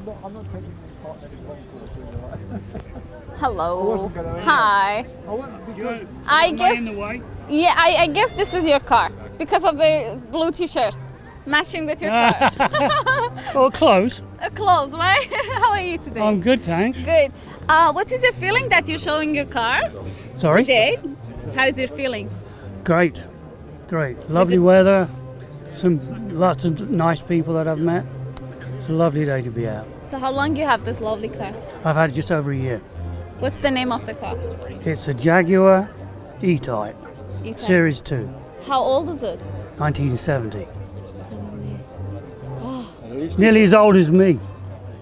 I'm not taking any part in any course. Hello. Hi. I guess. Yeah, I guess this is your car because of the blue T-shirt matching with your car. Well, close. Close, right? How are you today? I'm good, thanks. Good. What is your feeling that you're showing your car Sorry? today? How is your feeling? Great. Lovely weather. Lots of nice people that I've met. It's a lovely day to be out. So how long you have this lovely car? I've had it just over a year. What's the name of the car? It's a Jaguar E-Type, E-Type. Series 2, How old is it? 1970. Nearly as old as me.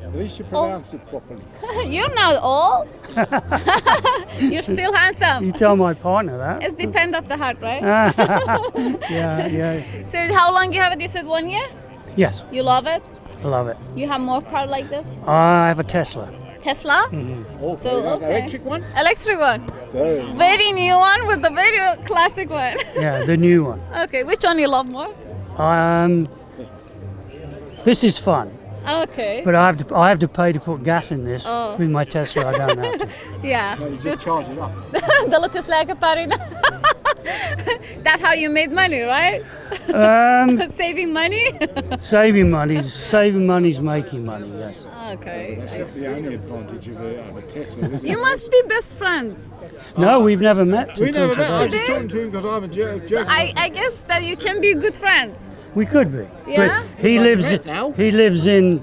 At least you pronounce it properly. You're not old. You're still handsome. You tell my partner that. It's depend of the heart, right? Yeah. So how long you have it? You said 1 year? Yes, You love it? I love it. You have more car like this? I have a Tesla. Tesla? Oh, So, very nice. okay. Electric one? Electric one. Very nice. Very new one with the very classic one. Yeah, the new one. Okay, which one you love more? This is fun, Okay. but I have to pay to put gas in this. Oh. With my Tesla, I don't have to. Yeah. No, you just charge it up. Dalla Tesla ka parina. That's how you made money, right? Saving money? Saving money's making money. Yes. Okay. That's not the only advantage of a Tesla, is it? You must be best friends. No, we've never met. We until never met. I today. was talking to him because I'm a Jaguar. I guess that you can be good friends. We could be. Yeah? But he lives in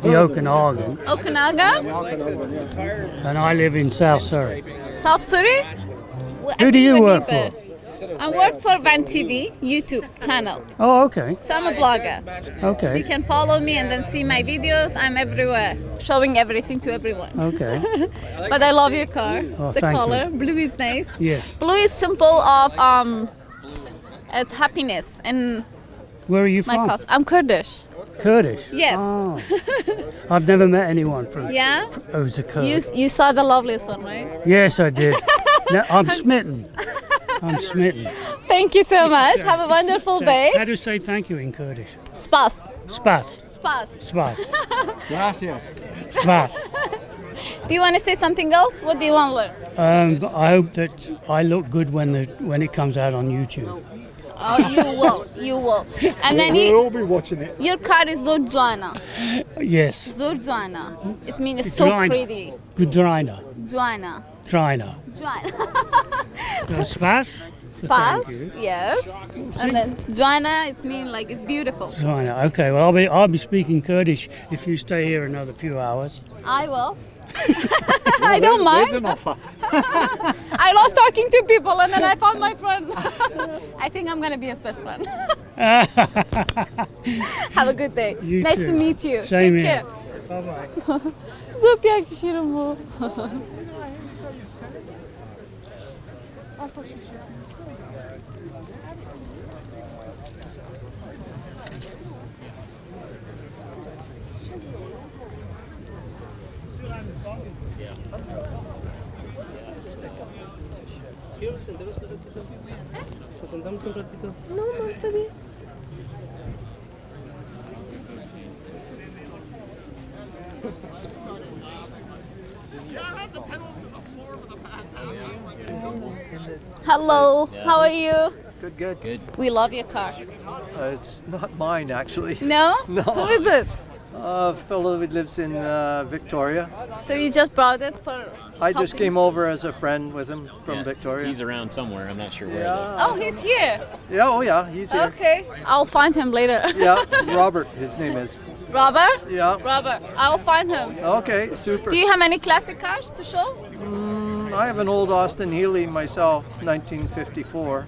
the Okanagan, Okanagan? and I live in South Surrey. South Surrey? Who do you work for? I work for Van TV YouTube channel. Oh, okay. So I'm a blogger. You Okay. can follow me and then see my videos. I'm everywhere, showing everything to everyone. Okay. But I love your car. Oh, The thank you. color, blue is nice. Yes. Blue is symbol of it's happiness and Where are you my from? culture. I'm Kurdish. Kurdish. Yes. Oh. I've never met anyone from Yeah. who's a Kurd. You saw the loveliest one, right? Yes, I did. No, I'm smitten. Thank you so much. Have a wonderful day. How do you say thank you in Kurdish? Spas. Spas. Spas. Spas. Gracias. Spas. Do you want to say something else? What do you want to learn? I hope that I look good when it comes out on YouTube. Oh, you will. And then We'll all be watching it. your car is Zordzwana. Yes. Zordzwana. It means it's so Dzwana. pretty. Gudraina. Dzwana. Trina. Dzwana. Spas. Spas, Thank you. yes. And then Dzwana, it means like it's beautiful. Trina. Okay. Well, I'll be speaking Kurdish if you stay here another few hours. I will. I don't mind. There's an offer. I love talking to people and then I found my friend. I think I'm going to be his best friend. Have a good day. You Nice too. to meet you. Same Take here. care. Bye-bye. Zupia kişirim. Hello, how are you? Good. We love your car. It's not mine, actually. No? No. Who is it? A fellow who lives in Victoria. So you just brought it for I just helping? came over as a friend with him from Yeah, Victoria. He's around somewhere. I'm not sure where. Oh, he's here. Yeah, oh yeah, he's here. Okay. I'll find him later. Yeah, Robert, his name is. Robert? Yeah. Robert, I'll find him. Okay, super. Do you have any classic cars to show? I have an old Austin Healey myself, 1954.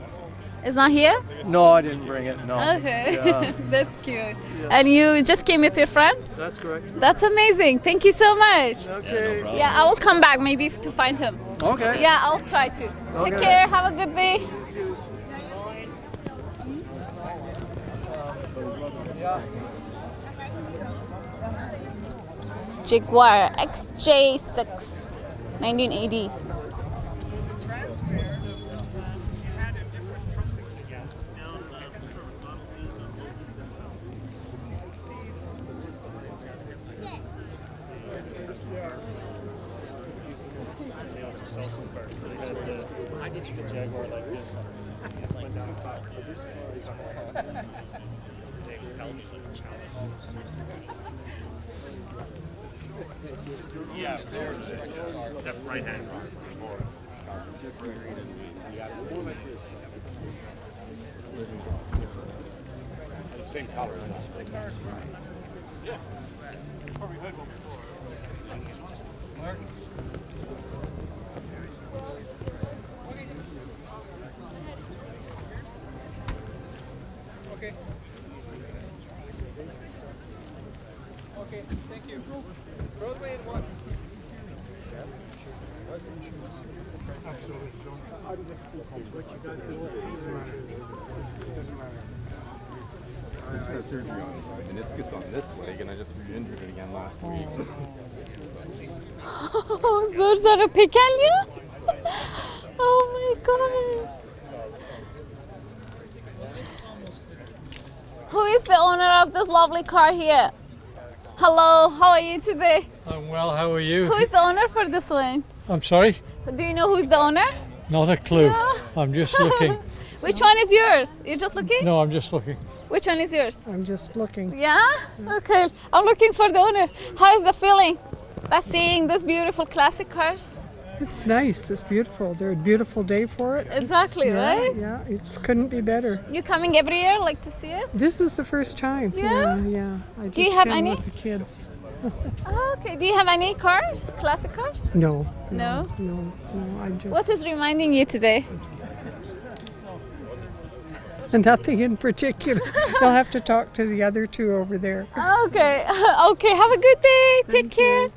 It's not here? No, I didn't bring it, no. Okay. Yeah. That's cute. And you just came with your friends? That's correct. That's amazing. Thank you so much. Okay. Yeah, I will come back maybe to find him. Okay. Yeah, I'll try to. Take Okay. care. Have a good day. Jaguar Xj6, 1980. also first. They had the Jaguar like this. Went down the top. Yeah, except right hand. Same color. Yeah. Probably heard one before. Okay. Okay, thank you. Broadway and what? Absolutely. I had surgery on my meniscus on this leg, and I just re-injured it again last week. زور زور پکلیه. Oh my god. Who is the owner of this lovely car here? Hello, how are you today? I'm well, how are you? Who is the owner for this one? I'm sorry? Do you know who's the owner? Not a clue. No. I'm just looking. Which one is yours? You're just looking? No, I'm just looking. Which one is yours? I'm just looking. Yeah? Okay. I'm looking for the owner. How is the feeling? That's seeing these beautiful classic cars. It's nice. It's beautiful. They're a beautiful day for it. Exactly, Yeah, right? Yeah, it couldn't be better. You coming every year, like to see it? This is the first time. Yeah? Yeah. I just Do you have came any? with the kids. Oh, okay. Do you have any cars? Classic cars? No. No? No. I'm just. What is reminding you today? Nothing in particular. You'll have to talk to the other two over there. Okay. Okay. Have a good day. Take care.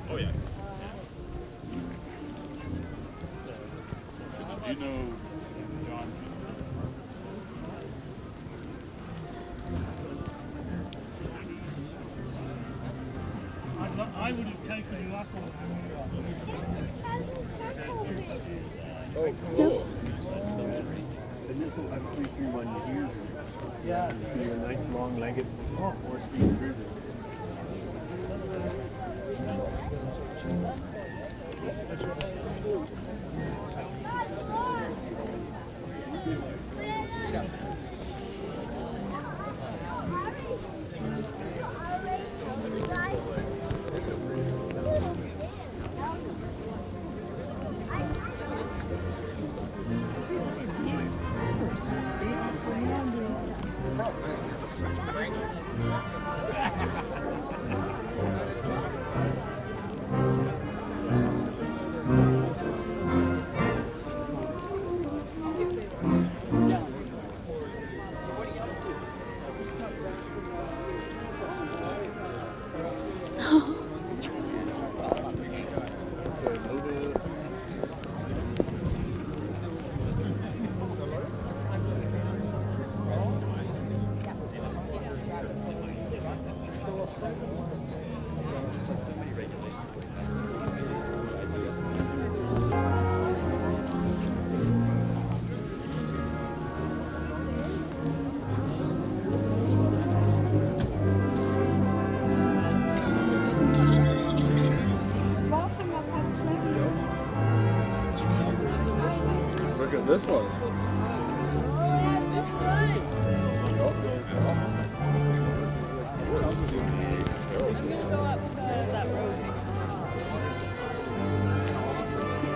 Oh yeah. Do you know John? I would have taken you up on Oh, cool. And this will have 331 here. Yeah. A nice long-legged 4-speed cruiser. Look at this one.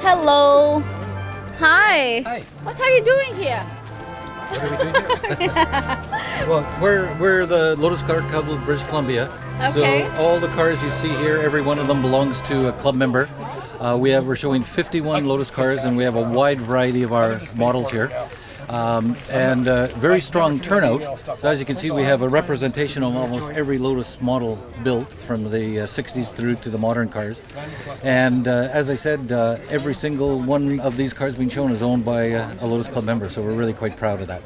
Hello. Hi. Hi. What are you doing here? What are we doing here? Well, we're the Lotus Car Club of British Columbia. Okay. So all the cars you see here, every one of them belongs to a club member. We're showing 51 Lotus cars, and we have a wide variety of our models here. and very strong turnout. So as you can see, we have a representation of almost every Lotus model built from the 60s through to the modern cars. And as I said, every single one of these cars being shown is owned by a Lotus Club member, so we're really quite proud of that.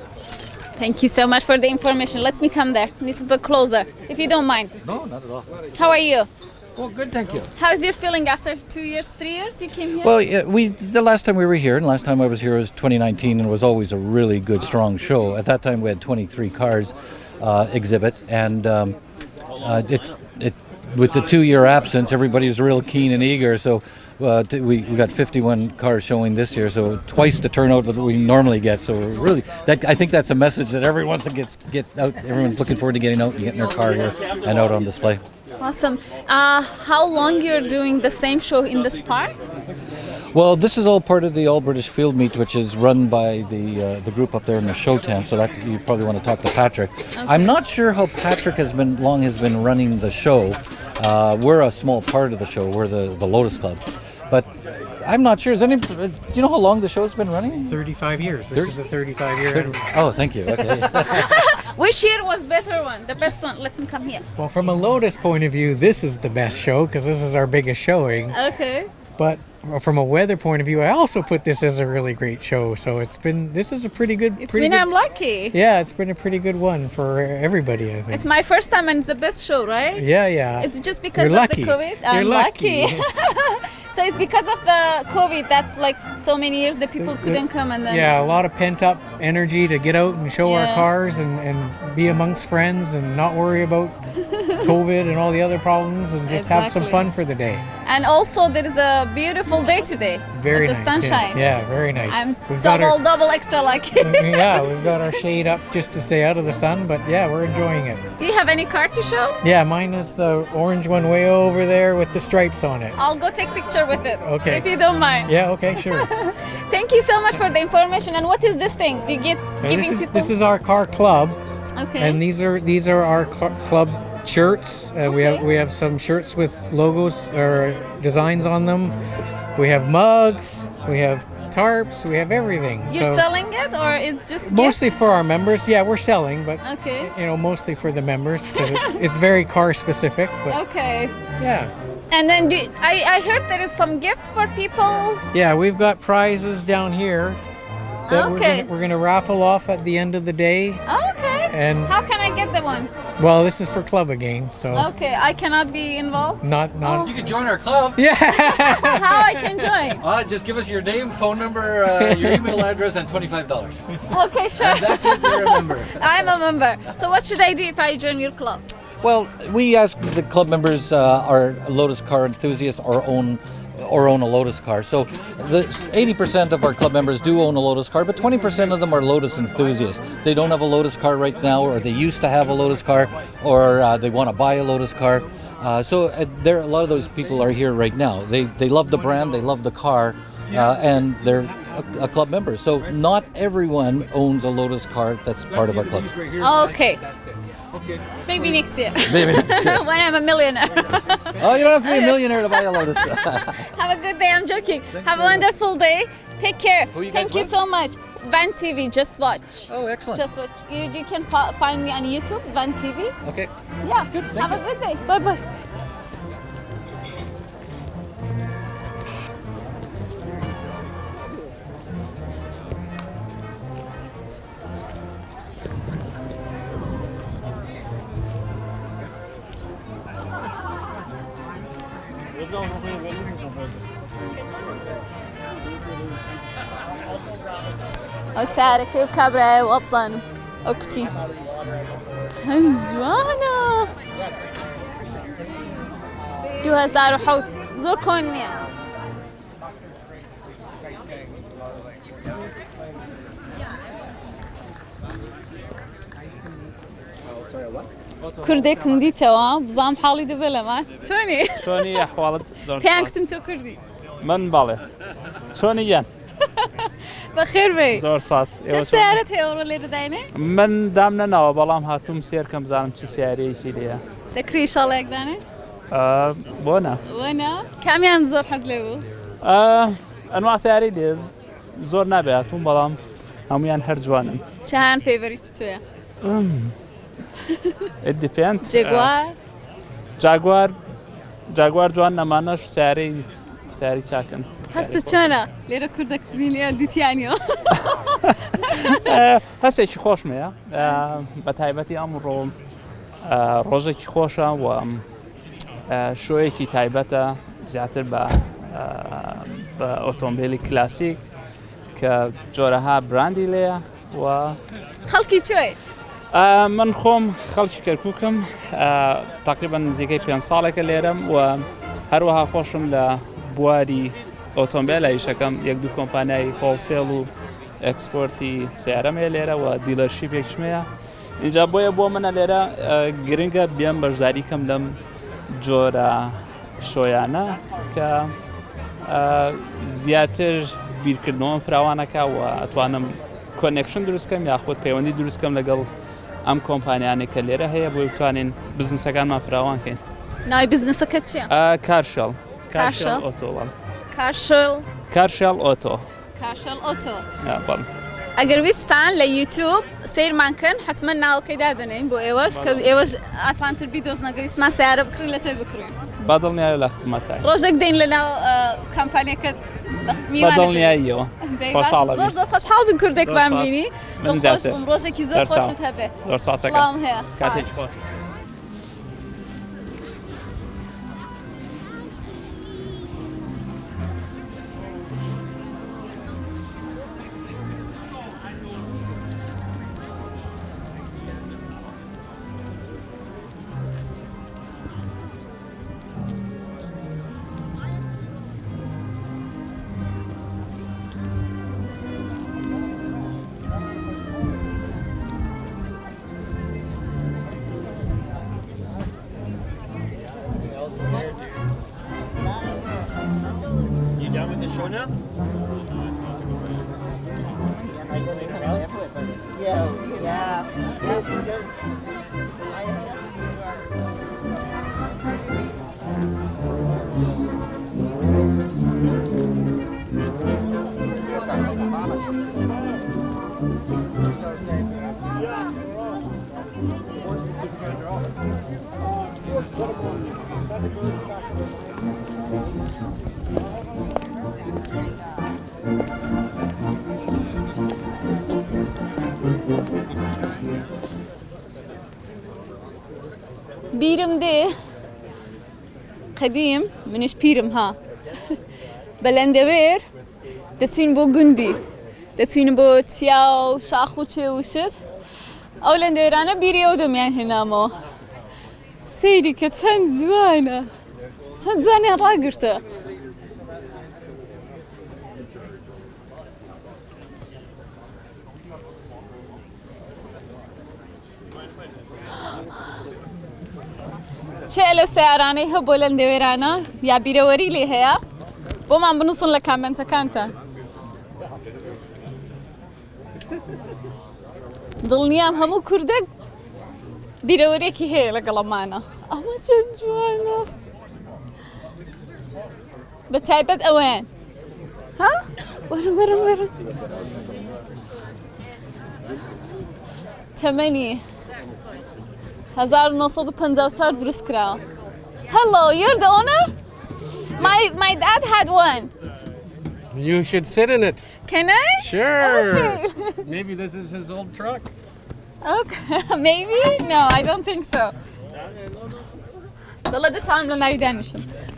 Thank you so much for the information. Let me come there, a little bit closer, if you don't mind. No, not at all. How are you? Well, good, thank you. How's your feeling after 2 years, 3 years you came here? Well, the last time we were here, and last time I was here was 2019, and it was always a really good, strong show. At that time, we had 23 cars exhibit, and with the 2-year absence, everybody was real keen and eager. So we got 51 cars showing this year, so twice the turnout that we normally get. So really, I think that's a message that everyone wants to get out. Everyone's looking forward to getting out and getting their car here and out on display. Awesome. How long you're doing the same show in this park? Well, this is all part of the All British Field Meet, which is run by the group up there in the show tent. So that's, you probably want to talk to Patrick. Okay. I'm not sure how Patrick has been running the show. We're a small part of the show. We're the Lotus Club, but I'm not sure. Do you know how long the show's been running? 35 years. This is a 35-year. Oh, thank you. Okay. Which year was better one? The best one? Let me come here. Well, from a Lotus point of view, this is the best show because this is our biggest showing. Okay. But from a weather point of view, I also put this as a really great show. So this is a pretty good. I'm lucky. Yeah, it's been a pretty good one for everybody, I think. It's my first time and it's the best show, right? Yeah. It's just because of the COVID. You're lucky. So it's because of the COVID that's like so many years that people couldn't come and then... Yeah, a lot of pent-up energy to get out and show our cars and be amongst friends and not worry about COVID and all the other problems and just have some fun for the day. And also there is a beautiful day today. Very nice. The sunshine. Yeah, very nice. I'm double extra lucky. Yeah, we've got our shade up just to stay out of the sun, but yeah, we're enjoying it. Do you have any car to show? Yeah, mine is the orange one way over there with the stripes on it. I'll go take picture with it. Okay. If you don't mind. Yeah, okay, sure. Thank you so much for the information. And what is this thing? You get giving people... This is our car club. Okay. And these are our club shirts. We have some shirts with logos or designs on them. We have mugs. We have tarps. We have everything. You're selling it, or it's just mostly for our members? Yeah, we're selling, but mostly for the members because it's very car specific. But okay. Yeah. And then I heard there is some gift for people. Yeah, we've got prizes down here that we're gonna raffle off at the end of the day. Okay. And how can I get the one? Well, this is for club again, so. Okay, I cannot be involved. Not. You can join our club. Yeah. How I can join? Just give us your name, phone number, your email address, and $25. Okay, sure. And that's it. You're a member. I'm a member. So what should I do if I join your club? Well, we ask the club members are Lotus car enthusiasts or own a Lotus car. So 80% of our club members do own a Lotus car, but 20% of them are Lotus enthusiasts. They don't have a Lotus car right now, or they used to have a Lotus car, or they want to buy a Lotus car. So a lot of those people are here right now. They love the brand, they love the car, and they're a club member. So not everyone owns a Lotus car that's part of our club. Okay. Maybe next year. Maybe next year. When I'm a millionaire. Oh, you don't have to be a millionaire to buy a Lotus. Have a good day. I'm joking. Have a wonderful day. Take care. Thank you so much. Van TV, just watch. Oh, excellent. Just watch. You can find me on YouTube, Van TV. Okay. Yeah. Good. Have a good day. Bye-bye. ئەو سارەکەی و کابرایە و ئەبزانم ئەو کچی چەند جوانە 2007 زۆر کۆن نییە کوردێکم دیتەوە بزانم حاڵی دەبێ لەمان چۆنی ئەحواڵت پێیان کتم تۆ کوردی من باڵێ چۆنی یان بەخێربێن زۆر سواس سیارەت هەیە ئەوڕۆ لێ دەداینێ من دام نەناوە بەڵام هاتووم سێرکەم بزانم چی سیارەیەکی لێیە دەکری ئیشاڵەیەک دانێ بۆ نا کامیان زۆر حەز لێ بوو ئەنوا سیارەی دێ زۆر نابێ هاتووم بەڵام هەمویان هەر جوانن. چیان فێڤەریت توێە؟ It depends. جگوار؟ جاگوار جوان نەمانەش سیاری چاکن. هەستت چۆنە؟ لێرە کوردەکەت بینی دیتیانیەوە؟ هەستێکی خۆشمەیە بە تایبەتی ئەمڕۆ ڕۆژێکی خۆشە و شۆیەکی تایبەتە زیاتر بە ئۆتۆمۆبیلی کلاسیک کە جۆرەها براندی لێیە و خەڵکی کوێ؟ من خۆم خەڵکی کەرکووکم تقریبا نزیکەی 5 ساڵێکە لێرەم و هەروەها خۆشم لە بواری ئۆتۆمبیلە یشەکەم یەک دوو کۆمپانیای هۆڵسێڵ و ئەکسپۆرتی سیارەمەیە لێرە و دیلەرشیپێکشمەیە اینجا بۆیە بۆ منە لێرە گرنگە بیان بەشداریکەم لەم جۆرە شۆیانە کە زیاتر بیرکردنەوەم فراوانەکە و ئەتوانم کۆنێکشن دروستکەم یاخود پەیوەندی دروستکەم لەگەڵ ئەم کۆمپانیانێک کە لێرە هەیە بۆی بتوانین بزنسەکانمان فراوانکەین. ناوی بزنسەکە چییە؟ کارشەڵ ئۆتۆ. کارشەڵ ئۆتۆ. ئەگەر ویستان لە یوتیوب سیرمانکەن حتمما ناوەکەی دادەنین بۆ ئێوەش کە ئێوەش ئاسانتر بیدۆزنەگە ویستمان سیارە بکڕین لە تۆی بکڕین. بەدڵنیایە لە خزمەتای. ڕۆژێک دێن لە ناو کۆمپانیەکەت بەدڵنیاییەوە. زۆر زۆر خۆشحاڵ بن کوردێکمان بینی. من زیاتر. ڕۆژێکی زۆر خۆشت هەبێ. زۆر سپاسەکەم. سڵام هەیە. کاتێکی خۆش. بیرم دێ قەدیم منیش پیرم ها بە لەندەوێر دەچین بۆ گوندی دەچین بۆ چیا و شاخ و چێ وشت ئەو لەندەوێرانە بیری ئەو دەمیان هێنامەوە سەیری کە چەند جوانە چەند جوانیان ڕاگرتە چێ لەو سیارانەی هەبوو بۆ لەندەوێرانە یا بیرەوەری لێ هەیە بۆمان بنووسن لە کامنتەکانتان دڵنیام هەموو کوردێک بیرەوەرێکی هەیە لەگەڵەمانە ئەمە چەند جوانە بە تایبەت ئەوەیان ها وەرن تەمەنی 1954 دروست کراوە. Hello, you're the owner? My dad had one. You should sit in it. Can I? Sure. Okay. Maybe this is his old truck. Okay, maybe? No, I don't think so. The time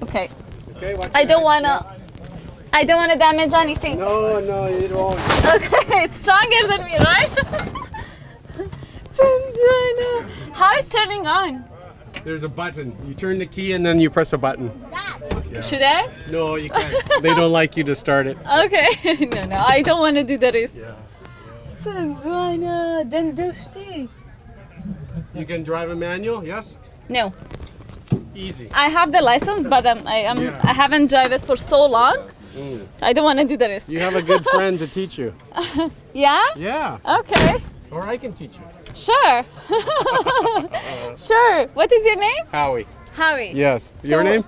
okay. I don't wanna damage anything. No, you don't. Okay, it's stronger than me, right? How is turning on? There's a button. You turn the key and then you press a button. Yeah. Should I? No, you can't. They don't like you to start it. Okay. No, I don't want to do the rest. Yeah. Then do stay. You can drive a manual, yes? No. Easy. I have the license, but I haven't driven it for so long. I don't want to do the rest. You have a good friend to teach you. Yeah? Yeah. Okay. Or I can teach you. Sure. Sure. What is your name? Howie. Howie. Yes. Your name?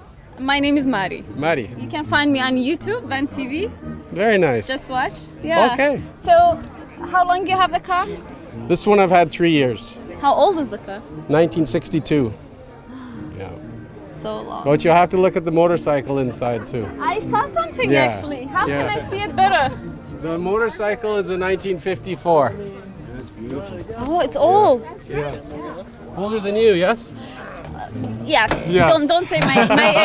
My name is Mari. Mari. You can find me on YouTube and TV. Very nice. Just watch. Yeah. Okay. So How long do you have the car? This one I've had 3 years. How old is the car? 1962. Yeah. So long. But you'll have to look at the motorcycle inside too. I saw something Yeah. actually. How Yeah. can I see it better? The motorcycle is a 1954. Oh, it's old. Yeah. Older than you, yes? Yes. Yes. Don't say my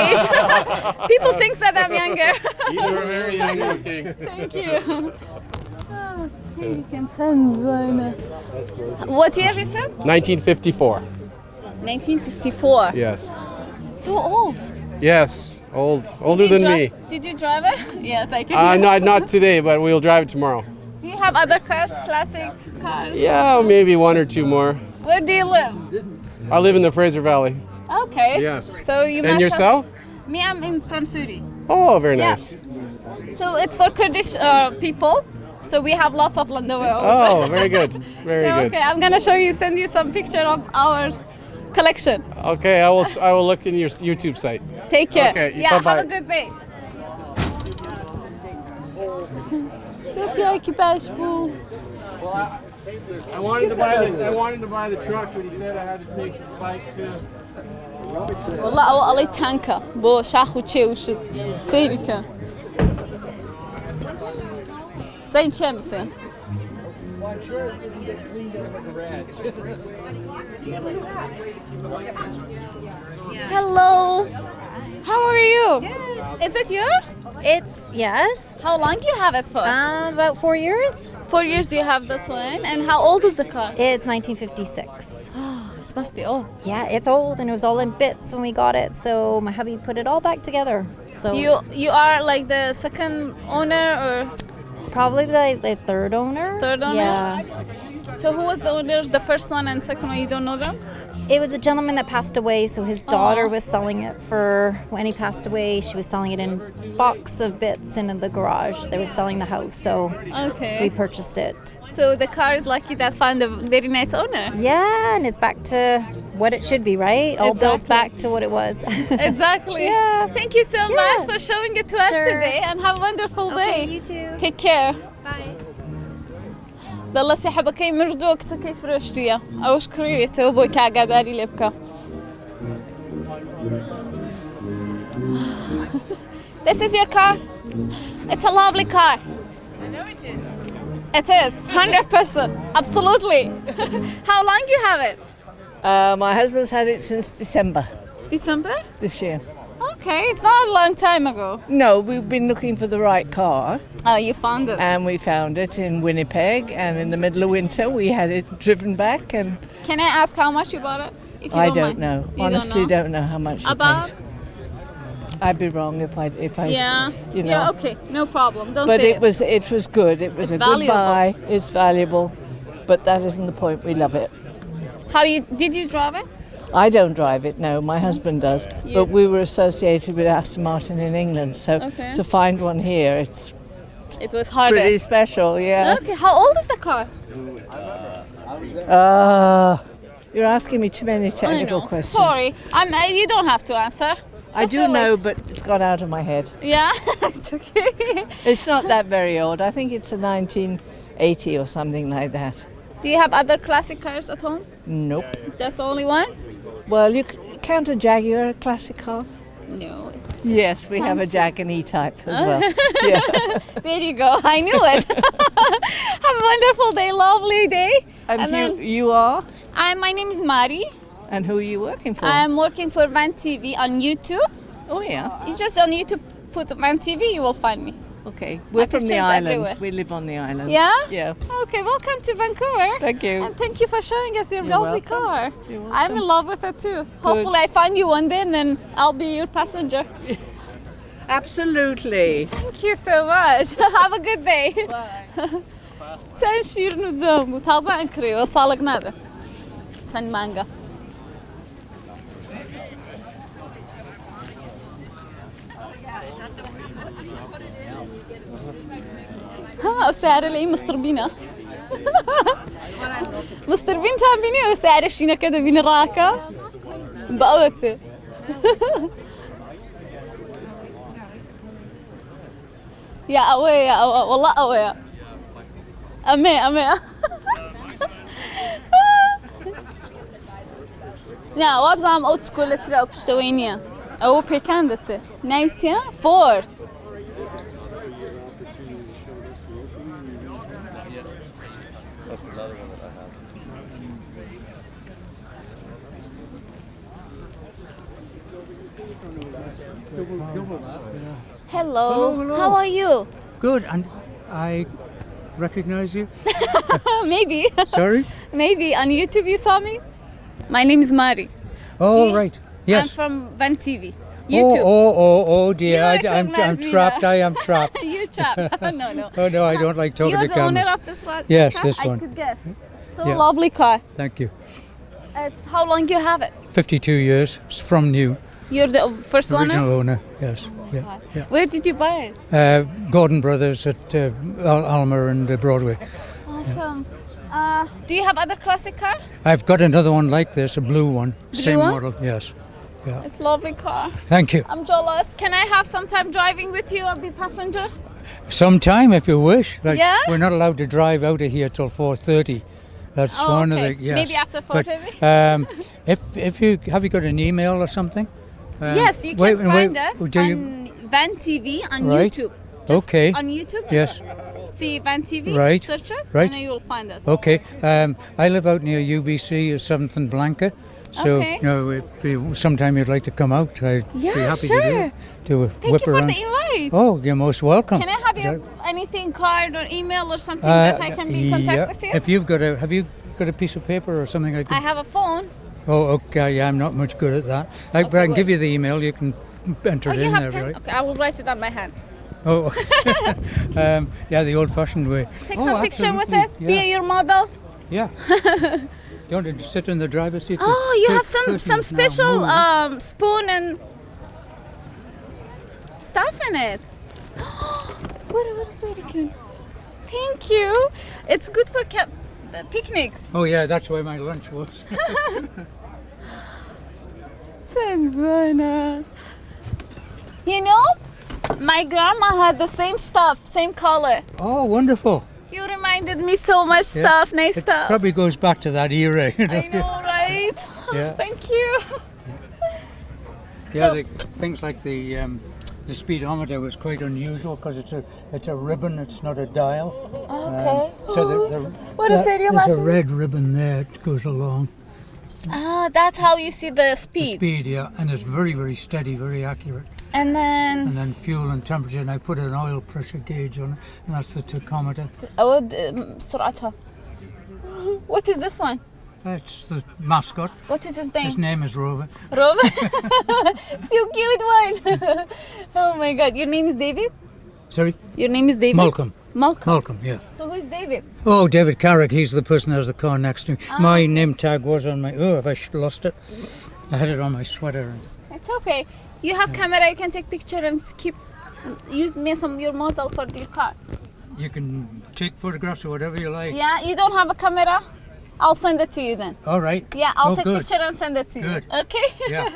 age. People think that I'm younger. You were very young looking. Thank you. What year you said? 1954. 1954. Yes. So old. Yes. Older than me. Did you drive it? Yes, I can. Not today, but we'll drive it tomorrow. Do you have other cars, classic cars? Yeah, maybe 1 or 2 more. Where do you live? I live in the Fraser Valley. Okay. Yes. So you must And yourself? Me, I'm from Suri. Oh, very Yeah. nice. So it's for Kurdish people. So we have lots of Land Rover. Oh, very good. Very So, good. okay, I'm gonna send you some picture of our collection. Okay, I will look in your YouTube site. Take care. Okay, Yeah, bye-bye. have a good day. I wanted to buy the truck, but he said I had to take the bike too. والله او علي تانكا بو شاخ وشي وشد سيركا زين شمسة. Hello. How are you? Good. Is it yours? It's, yes. How long do you have it for? About 4 years. 4 years you have this one. And how old is the car? It's 1956. It must be old. Yeah, it's old and it was all in bits when we got it. So my hubby put it all back together. So You are like the second owner or? Probably the third owner. Third owner? Yeah. So who was the owner? The first one and second one, you don't know them? It was a gentleman that passed away, so his daughter was selling it for, when he passed away, she was selling it in box of bits in the garage. They were selling the house, so we purchased it. So the car is lucky that found a very nice owner. Yeah, and it's back to what it should be, right? All built back to what it was. Exactly. Yeah. Thank you so much for showing it to us today and have a wonderful day. You too. Take care. Bye. والله سحبة كي مردوك كيف رشتيا أوش كريته وبوي كعقداري لبكا. This is your car? It's a lovely car. I know it is. It is, 100%, absolutely. How long do you have it? My husband's had it since December December? this year. Okay, it's not a long time ago. No, we've been looking for the right car. Oh, you found it. And we found it in Winnipeg, and in the middle of winter we had it driven back. And Can I ask how much you bought it? If you I don't don't mind. know. You Honestly, don't don't know how much we About? paid. I'd be wrong if I Yeah. you know. Yeah. Okay. No problem. Don't But say it was good. It was It's a good valuable. buy. It's valuable, but that isn't the point. We love it. How did you drive it? I don't drive it. No, my husband does. You- But we were associated with Aston Martin in England, so Okay. to find one here, it's It was harder. pretty special. Yeah. Okay. How old is the car? You're asking me too many I technical know. questions. Sorry. You don't have to answer. I do know, but it's gone out of my head. Yeah. It's okay. It's not that very old. I think it's a 1980 or something like that. Do you have other classic cars at home? Nope. That's the only one? Well, you count a Jaguar a classic car? No. Yes, we have a Jag and E-Type as well. Yeah. There you go. I knew it. Have a wonderful day, lovely day. And you are? My name is Mari. And who are you working for? I'm working for Van TV on YouTube. Oh, yeah. You just on YouTube put Van TV, you will find me. Okay. We're from the pictures island. everywhere. We live on the island. Yeah? Yeah. Okay, welcome to Vancouver. Thank you. And thank you for showing us your You're lovely welcome. car. You're welcome. I'm in love with it too. Hopefully I find you one day and then I'll be your passenger. Absolutely. Thank you so much. Have a good day. Bye. Sen şiirin uzun bu taze ankırıyor. Sağlık nerede? Sen manga. ها سعر لي مستر بينا مستر بين تابيني وسعر شينا كده بين راكا بقوتي يا قوية والله قوية ئەمێ نا وا بزانم ئەو چکۆلەترا ئەو پشتەوەی نییە ئەوە پێکان دەچێت ناویچە فۆرد Hello. How are you? Good, and I recognize you. Maybe. Sorry? Maybe on YouTube you saw me. My name is Mari. Oh, right. Yes. I'm from Van TV. YouTube. Oh, dear. I'm trapped. I am trapped. You trapped. No. Oh, no, I don't like talking to You're the owner cameras. of this one? Yes, car? this one. I could guess. So Yeah. lovely car. Thank you. It's how long you have it? 52 years. It's from new. You're the first Original owner? owner, yes. Yeah. Where did you buy it? Gordon Brothers at Alma and Broadway. Awesome. Do you have other classic car? I've got another one like this, a blue one. Same one? model, yes. Yeah. It's a lovely car. Thank you. I'm jealous. Can I have some time driving with you and be passenger? Sometime if you wish. Like, Yeah? We're not allowed to drive out of here till 4:30. That's one of the yes. Maybe after 4:30. But, if you have you got an email or something? Yes, you can find us on Van TV on Right. YouTube. Just Okay. On YouTube. Yes. See Van TV. Right. Search it. Right. And then you will find us. Okay. I live out near UBC, 7th and Blanca. So, Okay. sometime you'd like to come out, I'd be happy to do a Thank whip you around. for the invite. Oh, you're most welcome. Can I have your anything card or email or something that I can be in contact with you? If have you got a piece of paper or something I can? I have a phone. Oh, okay. Yeah, I'm not much good at that. But I can give you the email. You can enter it you in have there, pen? right? Okay, I will write it on my hand. Oh, yeah, the old-fashioned way. Take some picture with absolutely, us. Be your model. Yeah. You want to sit in the driver's seat? Oh, you have some special spoon and stuff in it. What is it again? Thank you. It's good for picnics. Oh yeah, that's where my lunch was. You know, my grandma had the same stuff, same color. Oh, wonderful. You reminded me so much stuff, nice stuff. Probably goes back to that era. You know? I know, right? Yeah. Thank you. Yeah, things like the speedometer was quite unusual because it's a ribbon, it's not a dial. Okay. So what is that? There's a red ribbon there that goes along. Ah, that's how you see the speed. The speed, yeah, and it's very, very steady, very accurate. And then fuel and temperature, and I put an oil pressure gauge on it, and that's the tachometer. سرعتها. What is this one? That's the mascot. What is his name? His name is Rover. Rover? So cute one. Oh my god, your name is David? Sorry? Your name is David? Malcolm. Malcolm, yeah. So who's David? Oh, David Carrick, he's the person that has the car next to me. My name tag was on my... Oh, if I lost it. I had it on my sweater. It's okay. You have camera, you can take picture and use me some your model for your car. You can take photographs or whatever you like. Yeah, you don't have a camera? I'll send it to you then. All right. Yeah, I'll take good. picture and send it to you. Good. Okay? Yeah.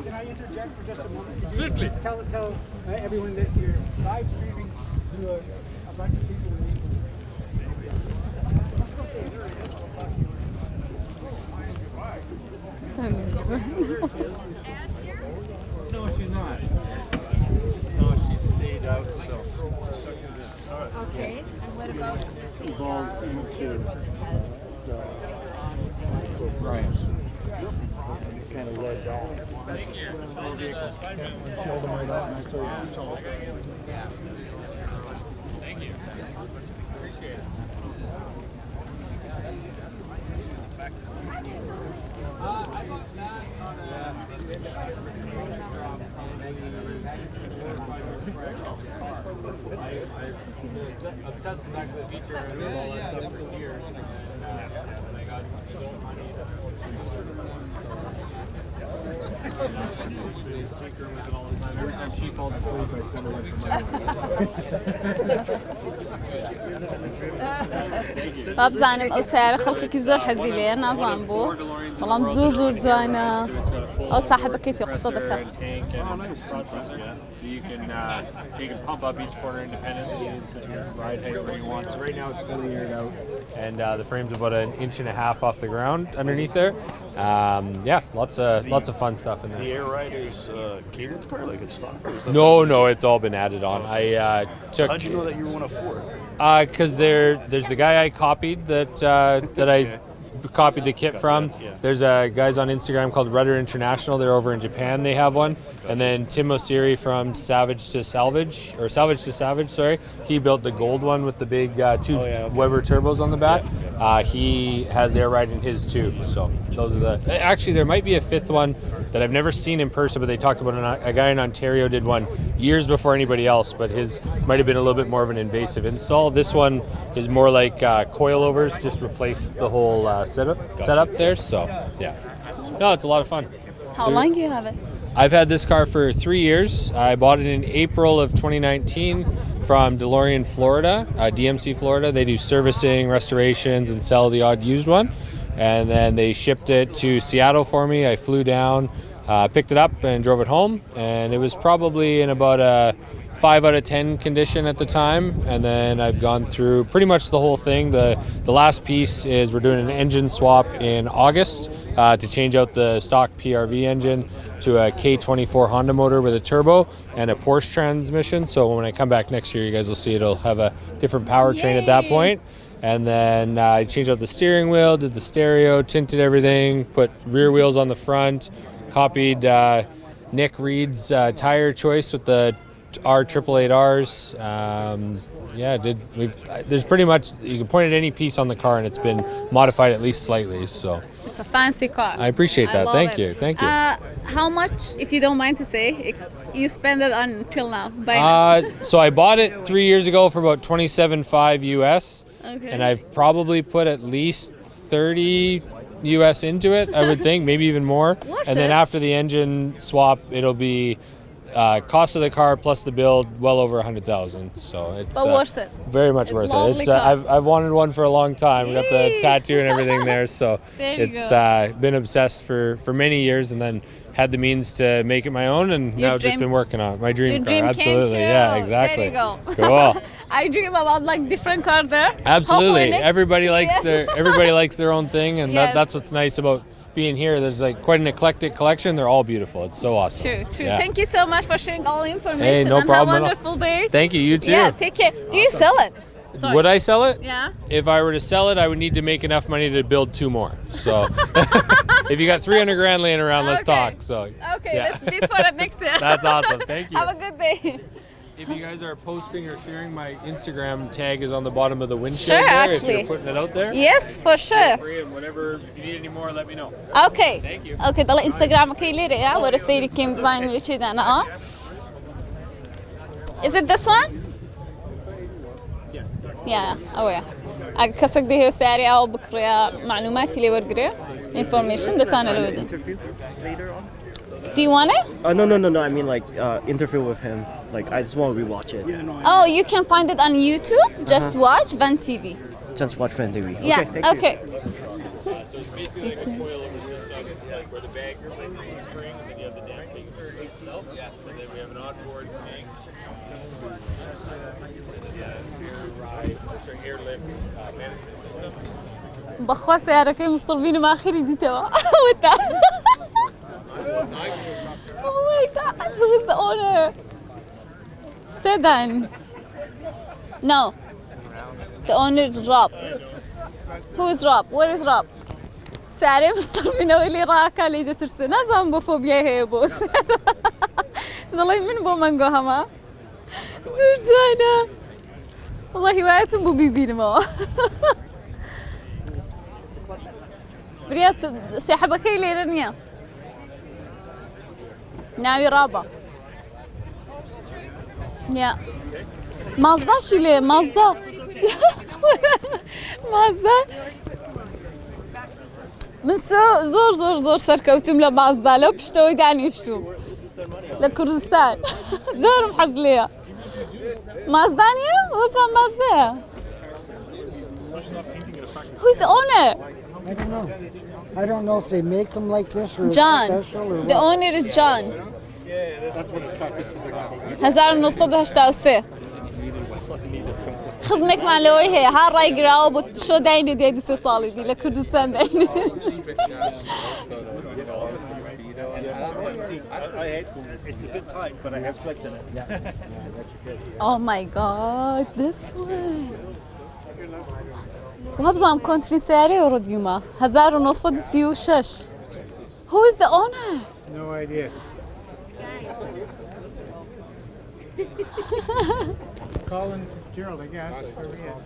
Can I interject for just a moment? Certainly. Tell everyone that you're live streaming to a bunch of people. No, she's not. No, she stayed out. Okay, and what about We've all moved to France. Kind of led down. Showed them right out, and I started. Thank you. Appreciate it. I'm obsessed with back to the future and all that stuff for years. And I got stolen money. Every time she falls asleep, I spend away from بابزانم ئەو سیارە خەڵکێکی زۆر حەزی لێیە نازانم بۆ بەڵام زۆر زۆر جوانە ئەو ساحبەکەی تێ قسە دەکات. So you can take and pump up each corner independently, use your ride height where you want. So right now it's fully aired out, and the frame's about 1.5 inches off the ground underneath there. Yeah, lots of fun stuff in there. The air ride is catered to car, like it's stock? No, it's all been added on. I took. How'd you know that you were one of 4? Because there's the guy I copied that I copied the kit from. There's guys on Instagram called Rudder International. They're over in Japan. They have one. And then Tim Osiri from Savage to Savage, sorry. He built the gold one with the big Weber turbos on the back. He has air ride in his too. So those are the. Actually, there might be a 5th one that I've never seen in person, but they talked about a guy in Ontario did one years before anybody else, but his might have been a little bit more of an invasive install. This one is more like coilovers, just replace the whole setup there. So yeah, no, it's a lot of fun. How long do you have it? I've had this car for 3 years. I bought it in April of 2019 from DeLorean, Florida, DMC, Florida. They do servicing, restorations, and sell the odd used one. And then they shipped it to Seattle for me. I flew down, picked it up, and drove it home. And it was probably in about a 5 out of 10 condition at the time. And then I've gone through pretty much the whole thing. The last piece is we're doing an engine swap in August to change out the stock PRV engine to a K24 Honda motor with a turbo and a Porsche transmission. So when I come back next year, you guys will see it'll have a different powertrain at that point. And then I changed out the steering wheel, did the stereo, tinted everything, put rear wheels on the front, copied Nick Reed's tire choice with the R888Rs. There's pretty much, you can point at any piece on the car and it's been modified at least slightly. So it's a fancy car. I appreciate that. Thank you. How much, if you don't mind to say, you spend it on till now? So I bought it 3 years ago for about $27.5 US. Okay. And I've probably put at least 30 US into it, I would think, maybe even more. And then after the engine swap, it'll be cost of the car plus the build well over 100,000. So it's worth it. Very much worth it. It's I've wanted one for a long time. We got the tattoo and everything there, so it's been obsessed for many years, and then had the means to make it my own, and now just been working on it. My dream car, absolutely. Yeah, exactly. There you go. Cool. I dream about like different car there. Absolutely. Everybody likes their own thing, and that's what's nice about being here. There's like quite an eclectic collection. They're all beautiful. It's so awesome. True. Yeah. Thank you so much for sharing all the information. Hey, no problem. Have a wonderful day. Thank you. You too. Yeah, take care. Do you sell it? Sorry. Would I sell it? Yeah. If I were to sell it, I would need to make enough money to build 2 more. So if you got 300 grand laying around, let's talk. So let's bid for it next year. That's awesome. Thank you. Have a good day. If you guys are posting or sharing, my Instagram tag is on the bottom of the windshield. Sure, there, actually. If you're putting it out there. Yes, for sure. And whatever, if you need any more, let me know. Okay. Thank you. Okay, ضل Instagram كيلي يا ورسيلي كيم design اللي شيء أنا Is it this one? Yes. Yeah. Oh yeah. أكسك ده سعري أو بكرة معلومات اللي ورقرة information ده أنا اللي بدي. Later on. Do you want it? No. I mean, like, interview with him. Like, I just want to rewatch it. Oh, you can find it on YouTube. Just watch Van TV. Just watch Van TV. Yeah. Okay. Thank okay. So it's basically like a coilover system, like where the bag replaces the spring, and then you have the damping itself. Yeah. And then we have an onboard tank. Airlift management system. بخوا سيارك مصطلبين ما آخر دي توا. وتا. Oh my God! Who is the owner? Sedan. No. The owner is Rob. Who is Rob? Where is Rob? سعري مصطلبين واللي راكا ليدة ترسنا زامبوفوبيا هي بوس. ضلي من بو منجو هما. زرجانا. والله هوايتهم بو بيبين ما. بريات سحبة كيلي رنيا. ناوي رابا. يا. مازدا شيلي مازدا. مازدا. من زۆر سەرکەوتم لە مازدا لەو پشتەوەی دانیشتوم لە کوردستان زۆرم حەز لێیە مازدا نییە وەبزان مازدایە Who is the owner? I don't know. I don't know if they make them like this or John. special or The owner is John. That's what it's talking about. 1983 خزمێکمان لەوەی هەیە ها ڕایگراوە بۆ شۆ داینێ دوای 2 ساڵی دی لە کوردستان داینێ It's a good type, but I have selected it. Oh my god, this one. وهبزام كونتري سيارة وروديوما 1936 Who is the owner? No idea. Colin Gerald, I guess. There he is.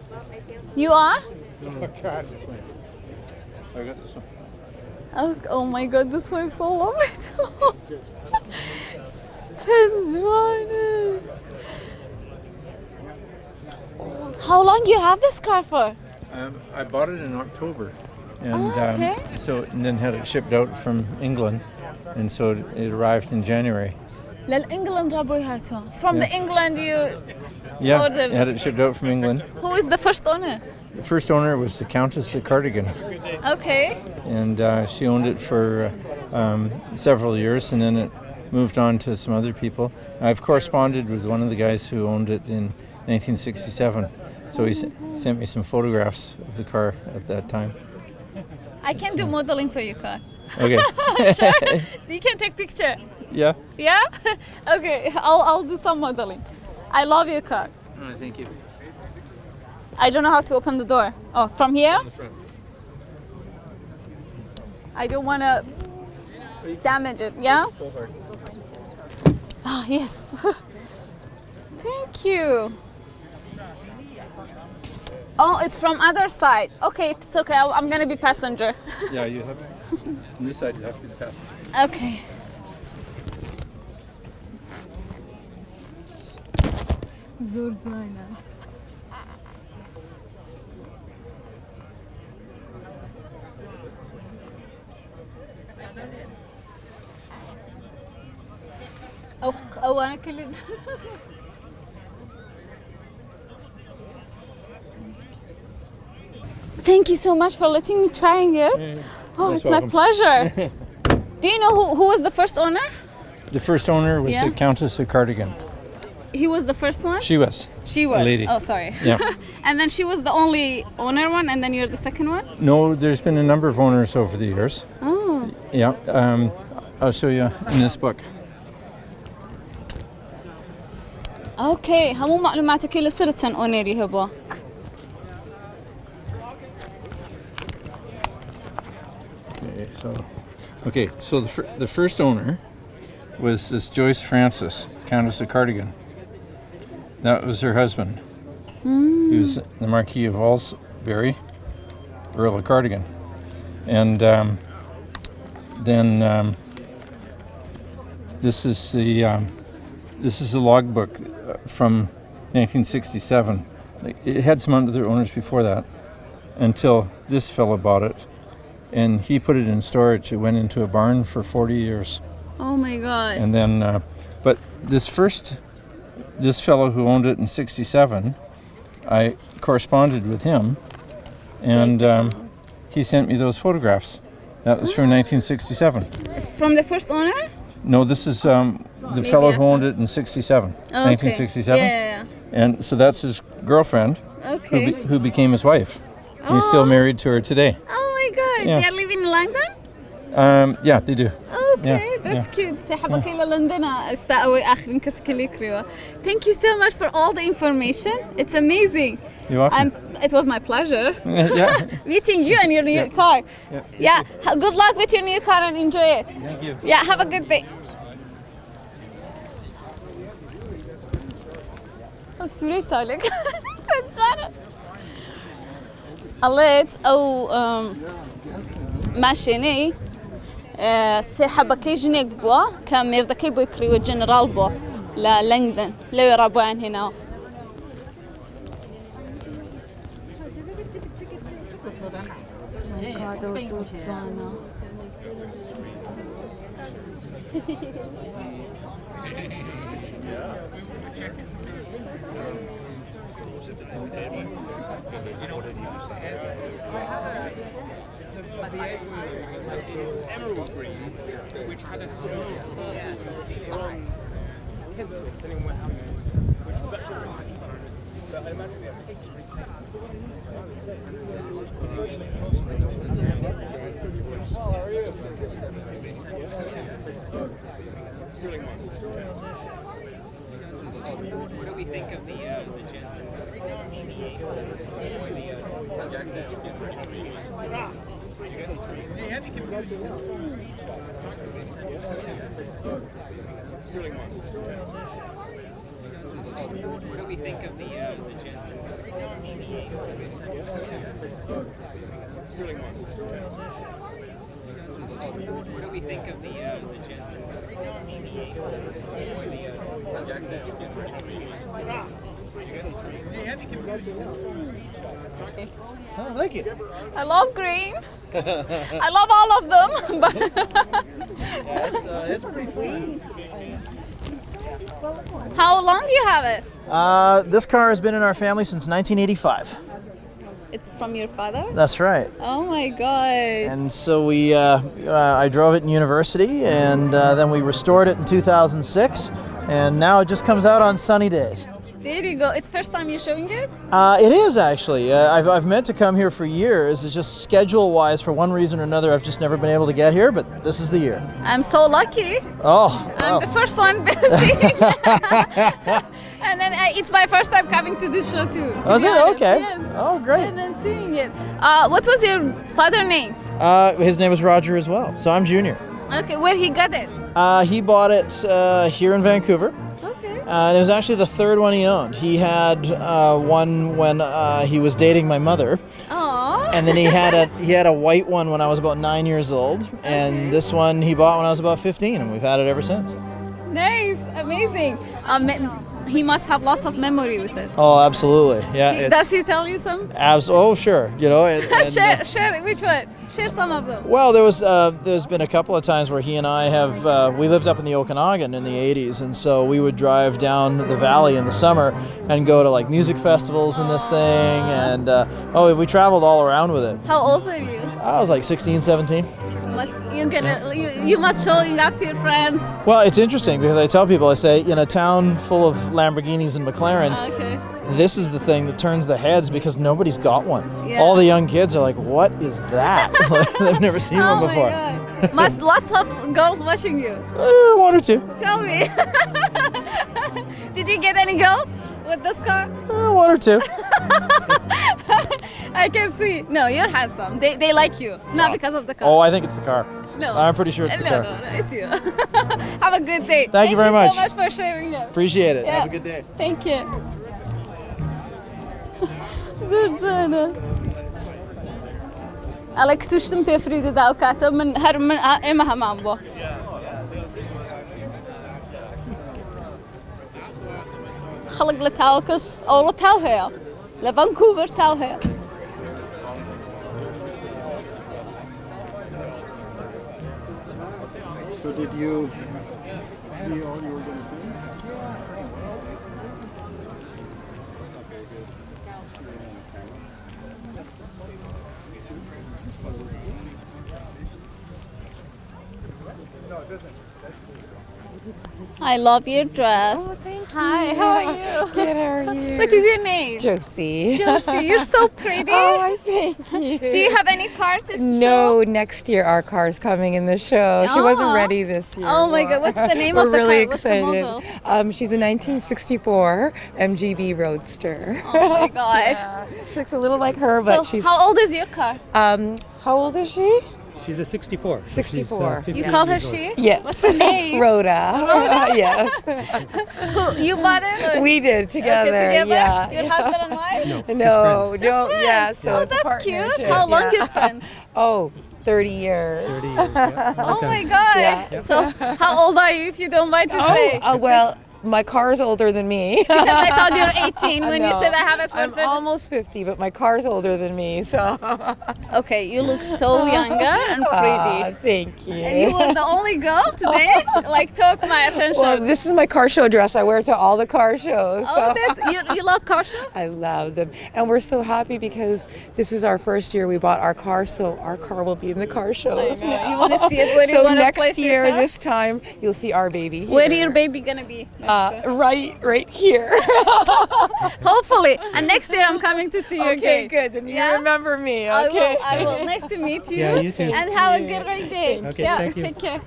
You are? Oh, God. I got this one. Oh my god, this one is so lovely too. How long do you have this car for? I bought it in October, and okay. and then had it shipped out from England, and so it arrived in January. للإنجلند ربوي هاتوا. From the England you ordered. Had it shipped out from England. Who is the first owner? The first owner was the Countess of Cardigan. Okay. And she owned it for several years, and then it moved on to some other people. I've corresponded with one of the guys who owned it in 1967. So he sent me some photographs of the car at that time. I can do modeling for your car. Okay. Sure. You can take picture. Yeah. Yeah? Okay, I'll do some modeling. I love your car. Oh, thank you. I don't know how to open the door. Oh, from here? On the front. I don't want to damage it, yeah? Ah, yes. Thank you. Oh, it's from other side. Okay, it's okay. I'm going to be passenger. Yeah, you have on this side you have to be the passenger. Okay. زور جوانه. أو أنا كل Thank you so much for letting me trying it. Oh, it's my pleasure. Do you know who was the first owner? The first owner was the Countess of Cardigan. He was the first one? She was. She was. A lady. Oh, sorry. Yeah. And then she was the only owner one, and then you're the second one? No, there's been a number of owners over the years. Oh. Yeah. I'll show you in this book. Okay. همو معلوماتك اللي صرت سن اونري هبو. So the first owner was this Joyce Francis, Countess of Cardigan. That was her husband. He was the Marquis of Aylesbury, Earl of Cardigan. And then this is the logbook from 1967. It had some other owners before that, until this fellow bought it. And he put it in storage. It went into a barn for 40 years. Oh my God. And then, but this fellow who owned it in 67, I corresponded with him, and he sent me those photographs. That was from 1967. From the first owner? No, this is the fellow who owned it in 67, 1967. Yeah. And so that's his girlfriend, who became his wife. Oh. He's still married to her today. Oh my God. Yeah. They are living in London? Yeah, they do. Okay, that's cute. سحبك إلى لندن الساعة آخر كسكلي كريوة. Thank you so much for all the information. It's amazing. You're welcome. It was my pleasure. Yeah. Meeting you and your new car. Yeah. Good luck with your new car and enjoy it. Thank you. Yeah. Have a good day. سوري تالك. قلت أو ماشيني سحبكي جنيك بوا كميردكي بو يكريو جنرال بوا لندن لو يرابوان هنا my god, those زۆر جوانە. Emerald green, which had a sort of bronze tint to it, depending on how you use it, which was actually really nice. But I imagine the picture. How are you? Sterling ones. What do we think of the Jensen? Sterling ones. What do we think of the Jensen? Sterling ones. What do we think of the Jensen? Oh, thank you. I love green. I love all of them. But It's pretty cool. how long do you have it? This car has been in our family since 1985. It's from your father? That's right. Oh my god. And so I drove it in university, and then we restored it in 2006, and now it just comes out on sunny days. There you go. It's first time you're showing it? It is actually. I've meant to come here for years. It's just schedule-wise, for one reason or another, I've just never been able to get here, but this is the year. I'm so lucky. Oh. I'm the first one seeing. And then it's my first time coming to this show too. Oh, is it? Okay. Yes. Oh, great. And then seeing it. What was your father's name? His name is Roger as well, so I'm junior. Okay, where he got it? He bought it here in Vancouver. And it was actually the third one he owned. He had one when he was dating my mother. Aww. And then he had a white one when I was about 9 years old. And this one he bought when I was about 15, and we've had it ever since. Nice, amazing. He must have lots of memory with it. Oh, absolutely. Yeah. Does he tell you some? Oh, sure. You know. Share which one? Share some of them. Well, there's been a couple of times where he and I have we lived up in the Okanagan in the 80s, and so we would drive down the valley in the summer and go to like music festivals and this thing, and we traveled all around with it. How old were you? I was like 16, 17. You must show it off to your friends. Well, it's interesting because I tell people, I say, in a town full of Lamborghinis and McLarens, this is the thing that turns the heads because nobody's got one. Yeah. All the young kids are like, what is that? They've never seen one before. My God. Must lots of girls watching you. One or two. Tell me. Did you get any girls with this car? One or two. I can see. No, you're handsome. They like you, not because of the car. Oh, I think it's the car. No. I'm pretty sure it's the car. No, it's you. Have a good day. Thank you very much. Thank you so much for sharing it. Appreciate it. Yeah. Have a good day. Thank you. زبزانة. عليك سوشتم بيفريد داو كاتب من إما همام بو. خلق لتاوكس أو لتاوهيا لفانكوفر تاوهيا. So did you see all you were going to say? I love your dress. Oh, thank you. Hi, how are you? Good, how are you? What is your name? Josie. Josie, you're so pretty. Oh, thank you. Do you have any cars to show? No, next year our car's coming in the show. She wasn't ready this year. Oh my God, what's the name of the car? We're really What's the excited. model? She's a 1964 Mgb Roadster. Oh my God. Yeah. She looks a little like her, but So she's... how old is your car? How old is she? She's a 64. 64. You call her she? Yes. What's the name? Rhoda. Rhoda? Yes. Who, you bought it? Or? We did together. Okay, together? Yeah. Your husband and wife? No, Just don't. friends. Yeah, so Oh, it's a that's cute. partnership. How long yeah. you friends? Oh, 30 years. 30 years, yeah. Oh my God. Yeah. So how old are you if you don't mind to say? Well, My car's older than me. Because I thought you were 18 when you No, said I have it for I'm 30. almost 50, but my car's older than me, so. Okay, you look so younger and pretty. Thank you. And you were the only girl today? Like, took my attention. Well, this is my car show dress. I wear it to all the car shows. Oh, you love car shows? I love them. And we're so happy because this is our first year we bought our car, so our car will be in the car shows now. You want to see it? Where do you So want to next place year, your car? this time, you'll see our baby here. Where is your baby gonna be? Right here. Hopefully. And next year I'm coming to see you Okay, again. good. Then you remember me, I okay? will. Nice to meet you. Yeah, you too. And have a great day. Okay, yeah, thank you. Take care.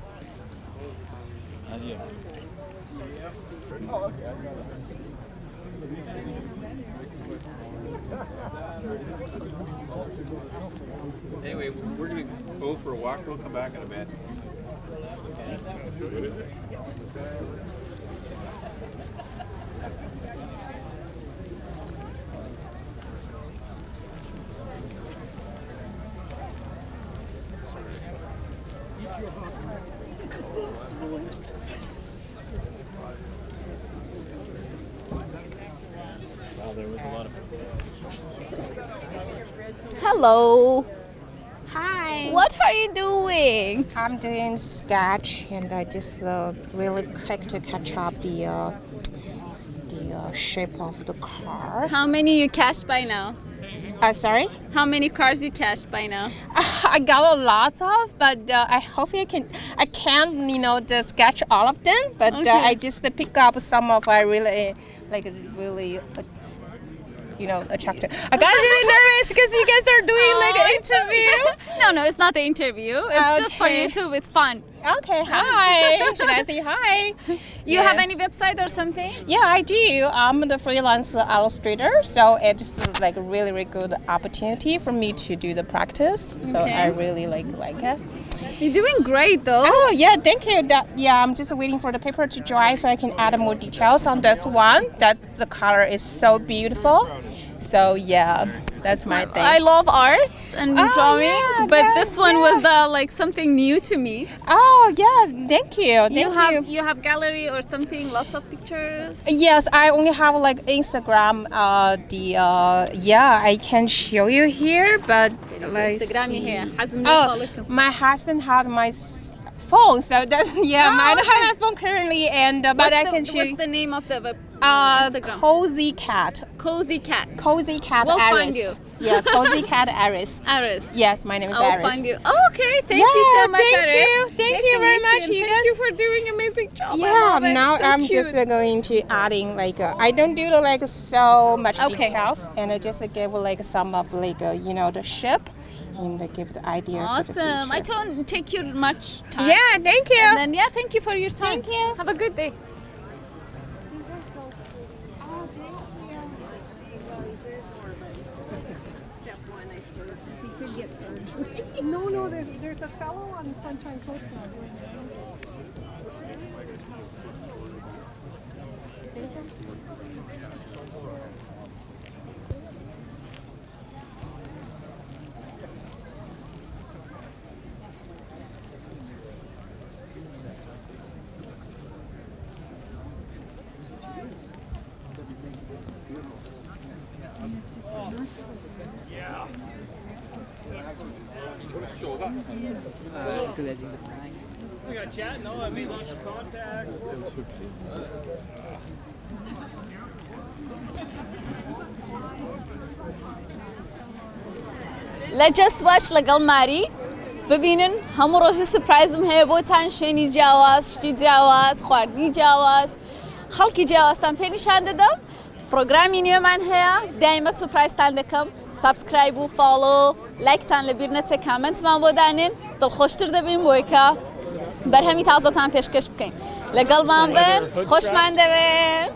Anyway, we're going to go for a walk. We'll come back in a bit. Wow, there was a lot of. Hello. Hi. What are you doing? I'm doing sketch, and I just really quick to catch up the shape of the car. How many you cashed by now? Sorry? How many cars you cashed by now? I got a lot of, but I hope I can't, just sketch all of them. But Okay. I just pick up some of I really attractive. I got really nervous because you guys are doing like an interview. No, it's not the interview. It's just for Okay. YouTube. It's fun. Okay, hi. Should I say hi? You have any website or something? Yeah, I do. I'm the freelance illustrator, so it's like a really, really good opportunity for me to do the practice. So Okay. I really like it. You're doing great, though. Oh yeah, thank you. I'm just waiting for the paper to dry so I can add more details on this one. That the color is so beautiful. So yeah, that's my thing. I love arts and drawing, yeah, but yeah, this one was something new to me. Oh yeah, thank you. You have gallery or something, lots of pictures. Yes, I only have like Instagram. I can show you here, but let's Instagram see. here. My husband had my phone, so that's I don't have my phone currently, and but I can show. What's the name of the Instagram? Cozy Cat. Cozy Cat. Cozy Cat. We'll Aris. find you. Yeah, Cozy Cat Aris. Aris. Yes, my name is I'll Aris. find you. Oh, okay, thank you so much, thank Aris. you. Thank Nice you to very meet much, you. you Thank guys. you for doing amazing job. Yeah, I love it. now So I'm cute. just going to adding I don't do so much details, and I just give some of the shape and give the idea for the Awesome. I future. don't take you much time. Yeah, thank you. And then, thank you for your time. Thank you. Have a good day. No, there's a fellow on Sunshine Coast now doing that. We got chat? No, I made lots of contacts. Let's just watch لەگەڵ ماری ببینن هەموو ڕۆژی سپرایزم هەیە بۆتان شوێنی جیاواز شتی جیاواز خواردنی جیاواز خەڵکی جیاوازتان پێ نیشان دەدەم پرۆگرامی نوێمان هەیە دایمە سپرایزتان دەکەم سابسکرایب و فاڵۆ لایکتان لەبیر نەچێت کامنتمان بۆ دانێن دڵخۆشتر دەبین بۆی کە بەرهەمی تازەتان پێشکەش بکەین لەگەڵمان بن خۆشمان دەوێت